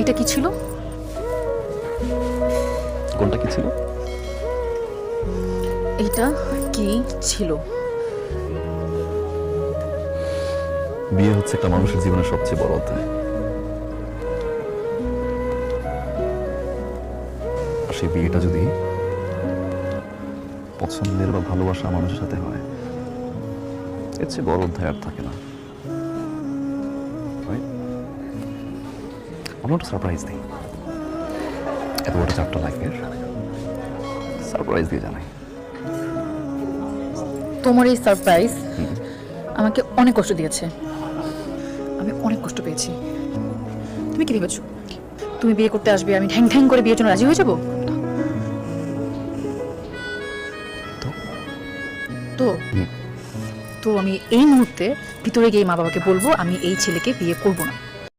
এটা কি ছিল? কোনটা কি ছিল? এটা কি ছিল? বিয়ে হচ্ছে একটা মানুষের জীবনের সবচেয়ে বড় অধ্যায়। আর সেই বিয়েটা যদি পছন্দের বা ভালোবাসা মানুষের সাথে হয়, এর চেয়ে বড় অধ্যায় আর থাকে না। আমরা একটা সারপ্রাইজ দিই, এত বড় চ্যাপ্টার লাইফের সারপ্রাইজ দিয়ে জানাই। তোমার এই সারপ্রাইজ আমাকে অনেক কষ্ট দিয়েছে, আমি অনেক কষ্ট পেয়েছি। তুমি কি ভেবেছো তুমি বিয়ে করতে আসবে, আমি ঠ্যাং ঠ্যাং করে বিয়ের জন্য রাজি হয়ে যাবো? তো তো তো আমি এই মুহূর্তে ভিতরে গিয়ে মা বাবাকে বলবো আমি এই ছেলেকে বিয়ে করব না।